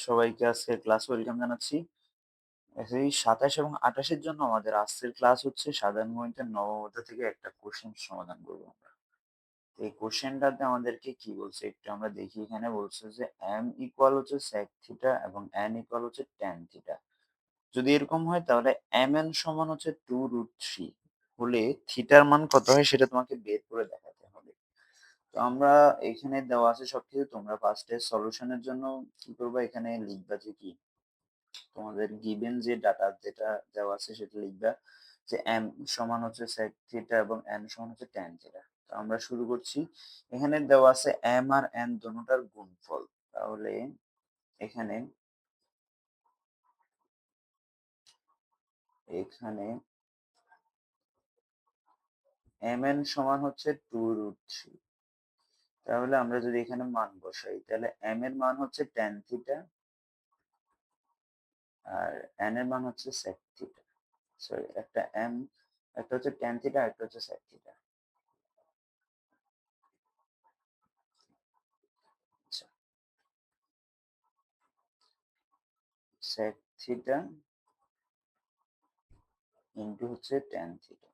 সবাইকে আজকের class welcome জানাচ্ছি। এই 27 এবং 28 এর জন্য আমাদের আজকের ক্লাস হচ্ছে সাধারণ গণিতের নবম অধ্যায় থেকে একটা কোশ্চেন সমাধান করবো আমরা। তো এই কোশ্চেনটাতে আমাদেরকে কি বলছে একটু আমরা দেখি। এখানে বলছে যে m ইকুয়াল হচ্ছে sec থিটা এবং n ইকুয়াল হচ্ছে tan থিটা। যদি এরকম হয় তাহলে mn সমান হচ্ছে 2√3 হলে থিটার মান কত হয় সেটা তোমাকে বের করে দেখাতে হবে। তো আমরা এখানে দেওয়া আছে সবকিছু, তোমরা ফার্স্টে সলিউশনের জন্য কি করবা, এখানে লিখবা যে কি তোমাদের গিভেন যে ডাটা যেটা দেওয়া আছে সেটা লিখবা যে m সমান হচ্ছে sec থিটা এবং n সমান হচ্ছে tan থিটা। তো আমরা শুরু করছি। এখানে দেওয়া আছে m আর n দুটোটার গুণফল। তাহলে এখানে এখানে mn সমান হচ্ছে 2√3। তাহলে আমরা যদি এখানে মান বসাই তাহলে m এর মান হচ্ছে tan থিটা আর n এর মান হচ্ছে sec থিটা। সরি, একটা m, একটা হচ্ছে tan থিটা, একটা হচ্ছে sec থিটা। আচ্ছা, sec থিটা ইন্টু হচ্ছে tan থিটা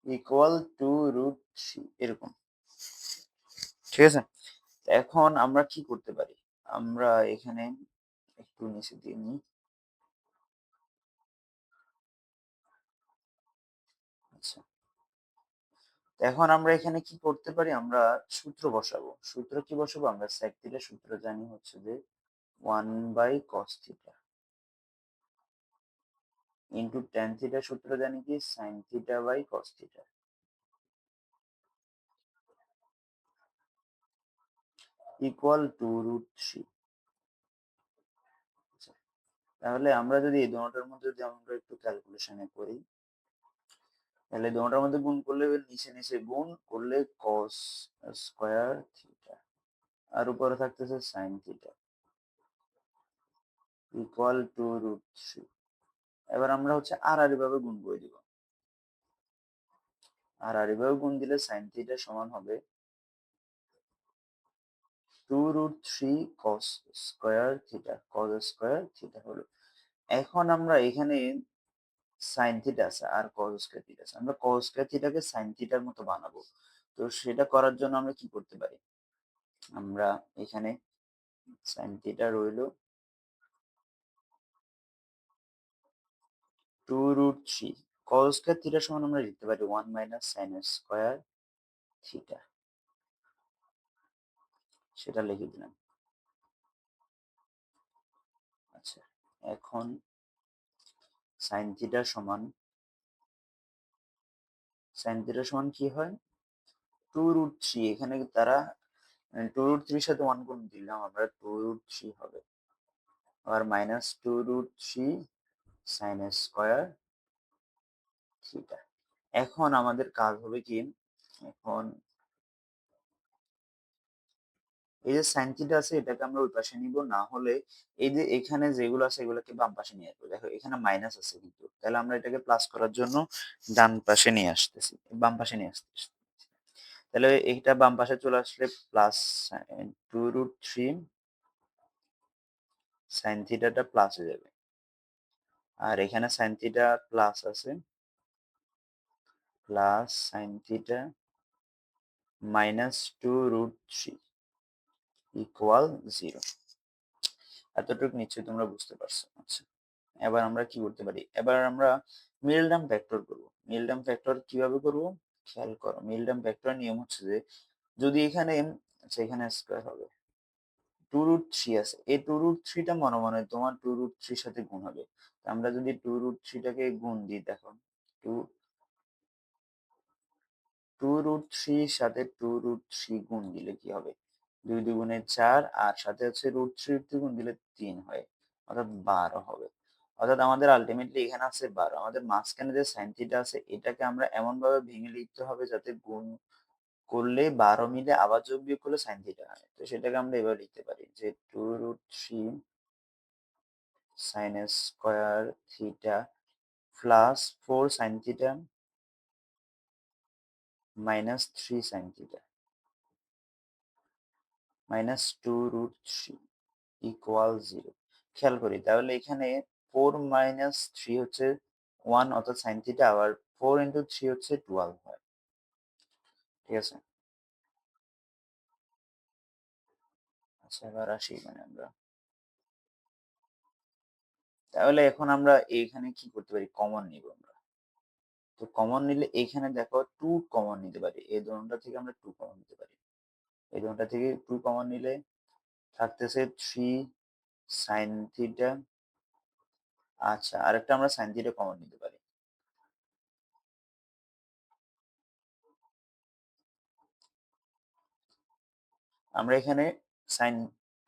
ইকুয়াল 2√3 এরকম। ঠিক আছে, এখন আমরা কি করতে পারি, আমরা এখানে একটু নিচে দিয়ে নিই। আচ্ছা, এখন আমরা এখানে কি করতে পারি, আমরা সূত্র বসাবো। সূত্র কি বসাবো, আমরা sec থিটা সূত্র জানি হচ্ছে যে 1/cos theta into tan theta সূত্র জানি কি sin theta by cos theta equal 2√3। তাহলে আমরা যদি এই দুটোটার মধ্যে যদি আমরা একটু ক্যালকুলেশনে করি, তাহলে দুটোটার মধ্যে গুণ করলে নিচে নিচে গুণ করলে cos স্কয়ার থিটা আর উপরে থাকতেছে sin থিটা ইকুয়াল 2√3। এবার আমরা হচ্ছে আর ভাবে গুণ করে দিব। আর ভাবে গুণ দিলে sin থিটা সমান হবে 2√3 cos square theta. cos square theta হলো, এখন আমরা এখানে sin থিটা আছে আর cos স্কয়ার থিটা আছে, আমরা cos স্কয়ার থিটাকে sin থিটার মতো বানাবো। তো সেটা করার জন্য আমরা কি করতে পারি, আমরা এখানে sin থিটা রইলো 2√3 cos স্কয়ার থিটা সমান আমরা লিখতে পারি 1 মাইনাস sin স্কয়ার থিটা, সেটা লিখে দিলাম। আচ্ছা, এখন sin থিটা সমান কি হয় 2√3, এখানে তারা 2√3 সাথে 1 গুণ দিলাম আমরা 2√3 হবে, আর মাইনাস 2√3 sin স্কয়ার থিটা। এখন আমাদের কাজ হবে কি, এখন এই যে সাইন থিটা আছে এটাকে আমরা ওই পাশে নিব, না হলে এই যে এখানে যেগুলো আছে এগুলোকে বাম পাশে নিয়ে আসবো। দেখো এখানে মাইনাস আছে কিন্তু, তাহলে আমরা এটাকে প্লাস করার জন্য ডান পাশে নিয়ে আসতেছি, বাম পাশে নিয়ে আসতেছি। তাহলে এইটা বাম পাশে চলে আসলে প্লাস 2√3 সাইন থিটাটা প্লাস হয়ে যাবে, আর এখানে সাইন থিটা প্লাস আছে, plus sine theta minus 2√3 equal 0। এতটুকু নিশ্চয়ই তোমরা বুঝতে পারছো। আচ্ছা, এবার আমরা কি করতে পারি, এবার আমরা মিডল টার্ম ফ্যাক্টর করব। মিডল টার্ম ফ্যাক্টর কিভাবে করব, খেয়াল করো। মিডল টার্ম ফ্যাক্টর নিয়ম হচ্ছে যে যদি এখানে, আচ্ছা এখানে স্কয়ার হবে, 2√3 আছে, এই 2√3টা মনে মনে তোমার 2√3 সাথে গুণ হবে। আমরা যদি 2√3টাকে গুণ দিই, দেখো 2√3 সাথে 2√3 গুণ দিলে কি হবে, 2 দুগুণে 4 আর সাথে হচ্ছে √3 গুণ দিলে 3 হয়, অর্থাৎ 12 হবে। অর্থাৎ আমাদের আলটিমেটলি এখানে আছে 12। আমাদের মাঝখানে যে সাইন থিটা আছে এটাকে আমরা এমন ভাবে ভেঙে লিখতে হবে যাতে গুণ করলে 12 মিলে আবার যোগ বিয়োগ করলে সাইন থিটা হয়। তো সেটাকে আমরা এভাবে লিখতে পারি যে 2√3 sine square theta plus 4 sine theta minus 3 sine theta minus 2√3। Equal 0। খেয়াল করি তাহলে এখানে 4 মাইনাস 3 হচ্ছে 1 অর্থাৎ সাইন থিটা, আবার 4 ইন্টু 3 হচ্ছে 12 হয়। ঠিক আছে? আচ্ছা, এবার আসি এখানে আমরা। তাহলে এখন আমরা এইখানে কি করতে পারি? কমন নিব আমরা। তো কমন নিলে এইখানে দেখো 2 কমন নিতে পারি। এই দোনোটা থেকে আমরা 2 কমন নিতে পারি। এই দোনোটা থেকে 2 কমন নিলে থাকতেছে 3 সাইন থিটা। আচ্ছা, আরেকটা আমরা সাইন থিটা কমন নিতে পারি। আমরা এখানে সাইন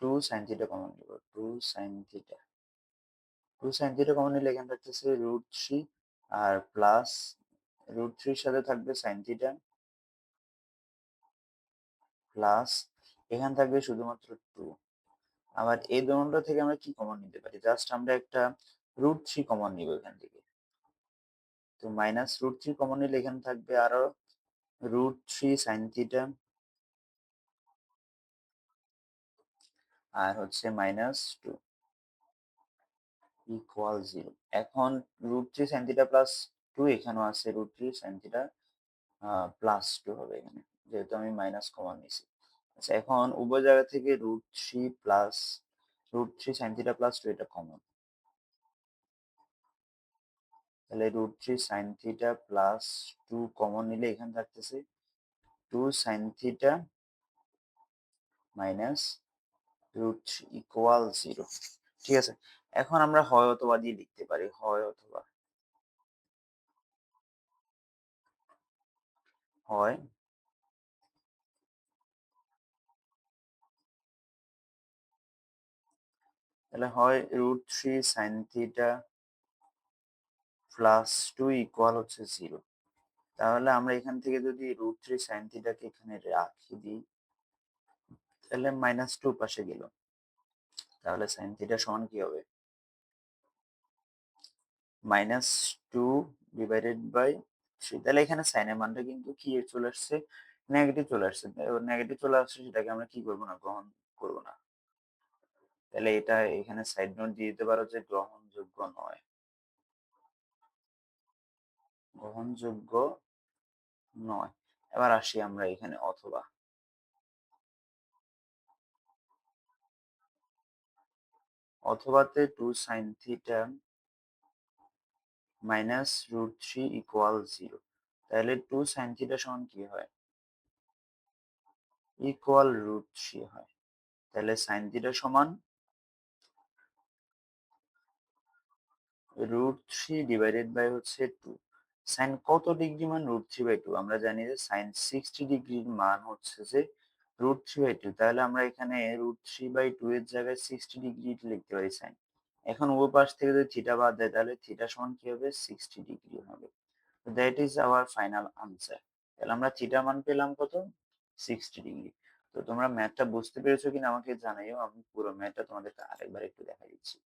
2 সাইন থিটা কমন নিব। 2 sine theta. 2 sine theta common নিলে এখানে থাকতেছে √3 আর প্লাস √3 এর সাথে থাকবে সাইন থিটা প্লাস এখানে থাকবে শুধুমাত্র 2। আবার এই দোনটা থেকে আমরা কি কমন নিতে পারি? জাস্ট আমরা একটা √3 কমন নিব এখান থেকে। তো মাইনাস √3 কমন নিলে এখানে থাকবে আরো √3 সাইন থিটা আর হচ্ছে -2 ইকুয়াল 0। এখন √3 সাইন থিটা প্লাস 2 এখানেও আছে √3 সাইন থিটা প্লাস 2 হবে এখানে, যেহেতু আমি মাইনাস কমন নিছি। আচ্ছা, এখন উভয় জায়গা থেকে √3 সাইন থিটা প্লাস 2 এটা কমন। তাহলে √3 সাইন থিটা প্লাস 2 কমন নিলে এখানে থাকতেছে 2 সাইন থিটা মাইনাস √3 ইকুয়াল 0। ঠিক আছে? এখন আমরা হয় অথবা দিয়ে লিখতে পারি, হয় অথবা। হয় তাহলে হয় √3 সাইন থিটা প্লাস 2 ইকুয়াল হচ্ছে 0। তাহলে আমরা এখান থেকে যদি √3 সাইন থিটাকে এখানে রাখি দিই, তাহলে -2 পাশে গেল। তাহলে সাইন থিটা সমান কি হবে? -2 ডিভাইডেড বাই 3। তাহলে এখানে সাইনের মানটা কিন্তু কি চলে আসছে? নেগেটিভ চলে আসছে। নেগেটিভ চলে আসছে, সেটাকে আমরা কি করব না? গ্রহণ করব না। তাহলে এটা এখানে সাইড নোট দিয়ে দিতে পারো যে গ্রহণযোগ্য নয়। গ্রহণযোগ্য নয়। এবার আসি আমরা এখানে অথবা। অথবাতে 2 সাইন থিটা মাইনাস √3 ইকুয়াল 0। তাহলে 2 সাইন থিটা সমান কি হয়? ইকুয়াল √3 হয়। তাহলে সাইন থিটা সমান √3 ডিভাইডেড বাই হচ্ছে 2। সাইন কত ডিগ্রি মান? √3/2। আমরা জানি যে সাইন 60 ডিগ্রির মান হচ্ছে যে √3/2। তাহলে আমরা এখানে √3/2 এর জায়গায় 60 ডিগ্রি লিখতে পারি সাইন। এখন উভয় পাশ থেকে যদি থিটা বাদ দেয়, তাহলে থিটা সমান কি হবে? 60 ডিগ্রি হবে। That is our final answer. তাহলে আমরা থিটা মান পেলাম কত? 60 ডিগ্রি। তো তোমরা ম্যাথটা বুঝতে পেরেছো কিনা আমাকে জানাইও। আমি পুরো ম্যাথটা তোমাদেরকে আরেকবার একটু দেখাই দিচ্ছি।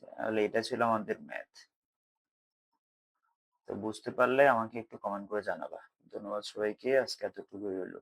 তাহলে এটা ছিল আমাদের ম্যাথ। তো বুঝতে পারলে আমাকে একটু কমেন্ট করে জানাবা। ধন্যবাদ সবাইকে। আজকে এতটুকুই হলো।